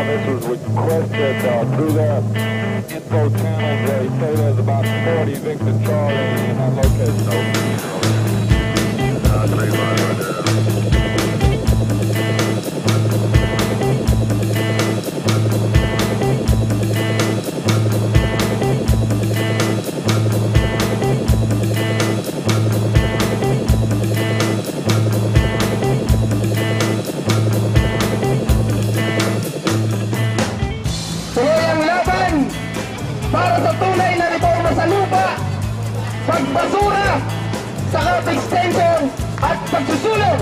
this was requested through their info channels. They say there's about 40 Victor Charlie in that location. Para sa tunay na reforma sa lupa, pagbasura sa extension at pagsusulong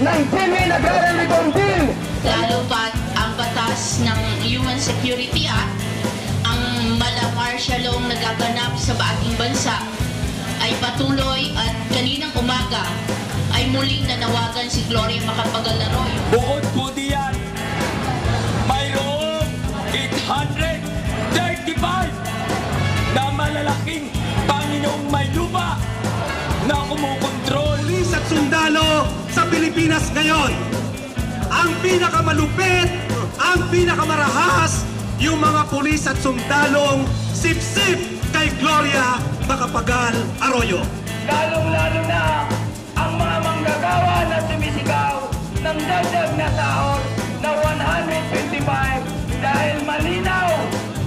ng Genuine Agrarian Reform Bill. Lalo pat ang batas ng Human Security Act, ang mala martial law nagaganap sa ating bansa ay patuloy at kaninang umaga ay muling nanawagan si Gloria Macapagal Arroyo. Bukod po diyan, mayroong 835 na malalaking Panginoong may lupa na kumukontrol. Pulis at sundalo sa Pilipinas ngayon, ang pinakamalupit, ang pinakamarahas, yung mga pulis at sundalong sip-sip kay Gloria Macapagal Arroyo. Lalong-lalo na ang mga manggagawa na sumisigaw ng dagdag na sahod na 125 dahil malinaw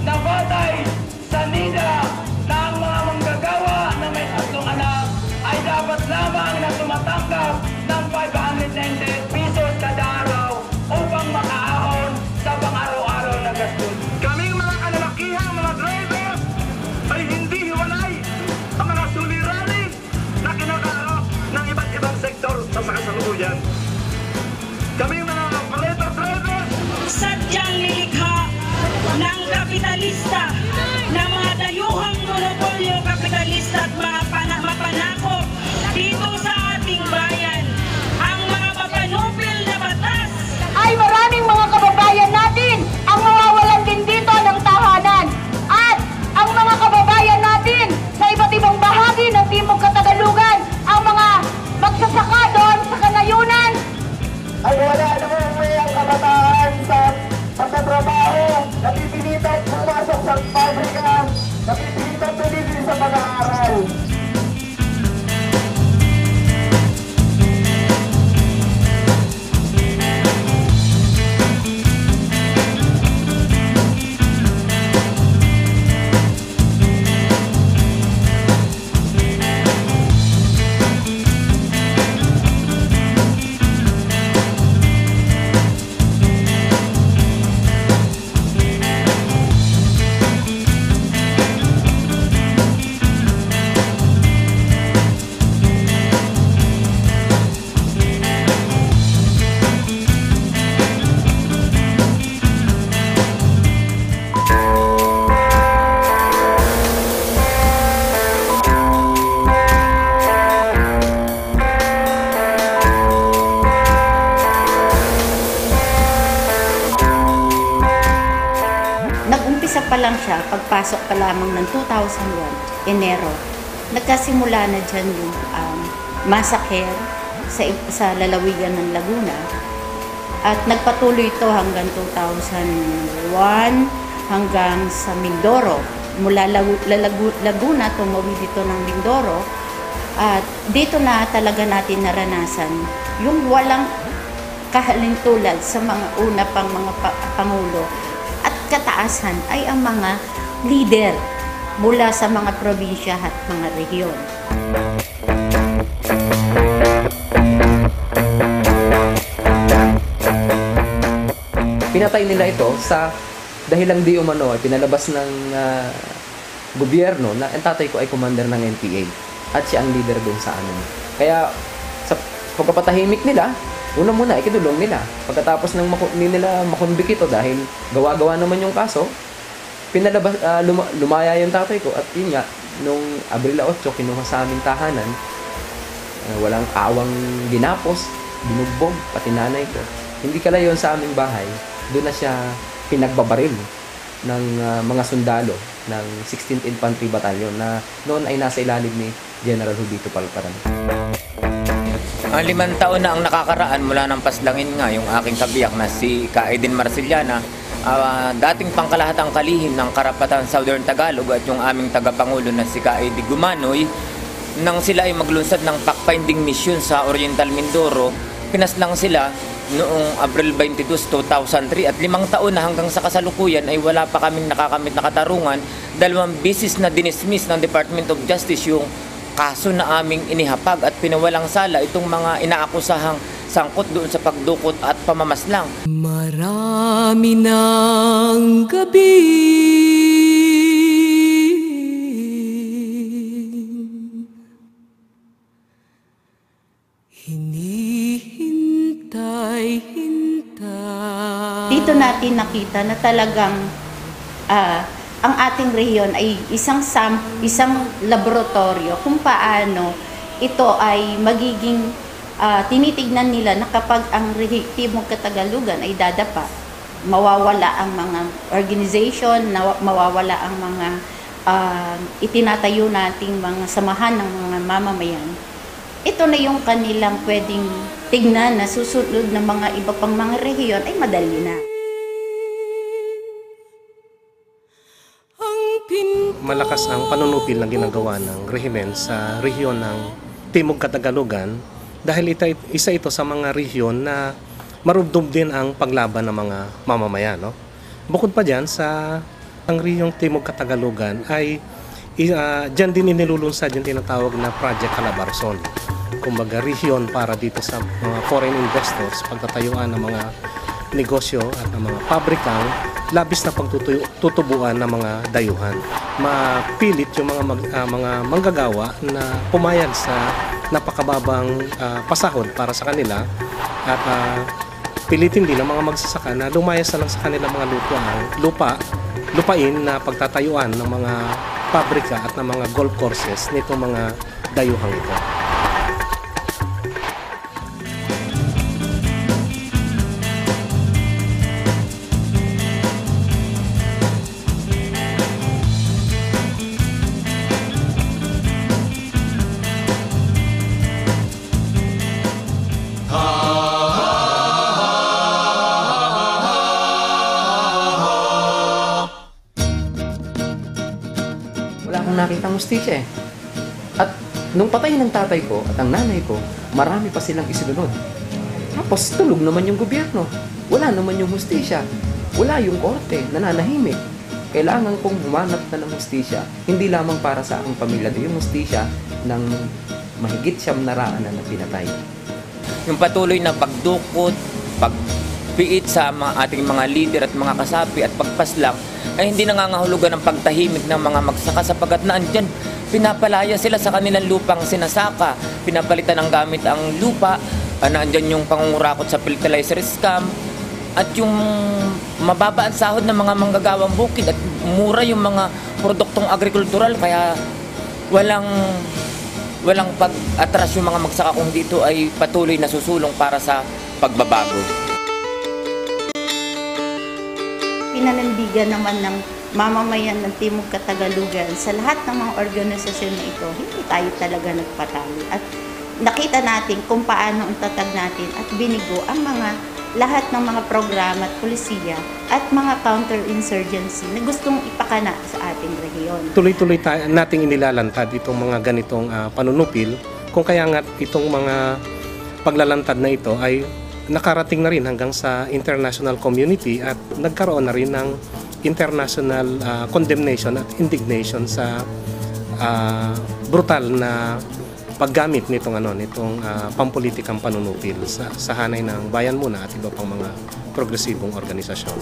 na batay sa NIDA na ang mga manggagawa na may 3 anak ay dapat lamang na tumatanggap ng 590 pesos kada araw upang makaahon sa pang-araw-araw na gastos. Kaming mga kalalakihang mga drivers ay hindi hiwalay ang mga suliranin na kinakaharap ng iba't ibang sektor sa kasalukuyan. Kaming mga operator drivers sadyang nilikha ng kapitalista na mga dayuhang monopolyo kapitalista at mga mapanakop dito sa ating bayan. Ang mga mapanupil na batas ay maraming mga kababayan natin ang mawawalan din dito ng tahanan at ang mga kababayan natin sa iba't ibang bahagi ng Timog Katagalugan, ang mga magsasaka doon sa kanayunan ay wala namang may ang kabataan sa pagtatrabaho, napipilitan pumasok sa pabrika, napipilitan tumigil sa pag-aaral. Nag-umpisa pa lang siya, pagpasok pa lamang ng 2001, Enero. Nagkasimula na dyan yung massacre sa lalawigan ng Laguna. At nagpatuloy ito hanggang 2001, hanggang sa Mindoro. Mula Laguna, tumawid dito ng Mindoro. At dito na talaga natin naranasan yung walang kahalintulad sa mga una pang mga pangulo. At kataasan ay ang mga leader mula sa mga probinsya at mga rehiyon. Pinatay nila ito dahil lang di umano ay pinalabas ng gobyerno na ang tatay ko ay commander ng NPA at siya ang leader doon sa amin. Kaya sa pagkapatahimik nila, una muna, ikidulong nila. Pagkatapos ng nila makonvict ito dahil gawa-gawa naman yung kaso, pinalabas, lumaya yung tatay ko at yun nga, nung Abril 8, kinuha sa aming tahanan, walang awang ginapos, binugbog, pati nanay ko. Hindi kalayon sa aming bahay, doon na siya pinagbabaril ng mga sundalo ng 16th Infantry Battalion na noon ay nasa ilalim ni General Jubito Palparan. 5 taon na ang nakakaraan mula ng paslangin nga yung aking kabiyak na si Ka Aiden Marcellana dating pangkalahatang kalihim ng karapatan Southern Tagalog at yung aming tagapangulo na si Ka-Eddie Gumanoy, nang sila ay maglunsad ng fact-finding mission sa Oriental Mindoro, pinaslang sila noong Abril 22, 2003 at 5 taon na hanggang sa kasalukuyan ay wala pa kaming nakakamit na katarungan. 2 beses na dinismiss ng Department of Justice yung kaso na aming inihapag at pinawalang sala itong mga inaakusahang sangkot doon sa pagdukot at pamamaslang. Marami ng gabi hinihintay. Dito natin nakita na talagang ang ating rehiyon ay isang laboratorio kung paano ito ay magiging tinitignan nila na kapag ang Timog Katagalugan ay dadapa, mawawala ang mga organization, mawawala ang mga itinatayo nating mga samahan ng mga mamamayan. Ito na yung kanilang pwedeng tignan na susunod ng mga iba pang mga rehiyon ay madali na. Malakas ang panunupil na ginagawa ng rehimen sa rehiyon ng Timog Katagalugan dahil isa ito sa mga rehiyon na marubdob din ang paglaban ng mga mamamayan. No? Bukod pa dyan, ang rehiyong Timog Katagalugan ay dyan din inilulunsad yung tinatawag na Project Calabarzon. Kumbaga, rehiyon para dito sa mga foreign investors, pagtatayuan ng mga negosyo at ng mga pabrikang labis na pagtutubuan ng mga dayuhan. Mapilit yung mga manggagawa na pumayag sa napakababang pasahod para sa kanila at pilitin din ang mga magsasaka na lumayas na lang sa kanilang mga lupain na pagtatayuan ng mga pabrika at ng mga golf courses nito mga dayuhang ito. Nakitang hustisya eh. At nung patay ng tatay ko at ang nanay ko, marami pa silang isinunod. Tapos tulog naman yung gobyerno. Wala naman yung hustisya. Wala yung korte, nananahimik. Kailangan kong humanap na ng hustisya, hindi lamang para sa aking pamilya, yung hustisya ng mahigit 9 naraanan na pinatay. Yung patuloy na pagdukot, pagpiit sa ating mga lider at mga kasapi at pagpaslang ay hindi nangangahulugan ng pagtahimik ng mga magsaka sapagkat naandyan, pinapalaya sila sa kanilang lupang sinasaka, pinapalitan ng gamit ang lupa, naandyan yung pangungurakot sa fertilizer scam, at yung mababa ang sahod ng mga manggagawang bukid at mura yung mga produktong agrikultural, kaya walang pag-atras yung mga magsaka kung dito ay patuloy na susulong para sa pagbabago. Pinanindigan naman ng mamamayan ng Timog Katagalugan sa lahat ng mga organisasyon na ito, hindi tayo talaga nagpatalo. At nakita natin kung paano ang tatag natin at binigo ang lahat ng mga programa at polisiya at mga counterinsurgency na gustong ipakana sa ating rehiyon. Tuloy-tuloy nating inilalantad itong mga ganitong panunupil, kung kaya nga itong mga paglalantad na ito ay nakarating na rin hanggang sa international community at nagkaroon na rin ng international condemnation at indignation sa brutal na paggamit nitong pampolitikang panunupil sa hanay ng bayan muna at iba pang mga progresibong organisasyon.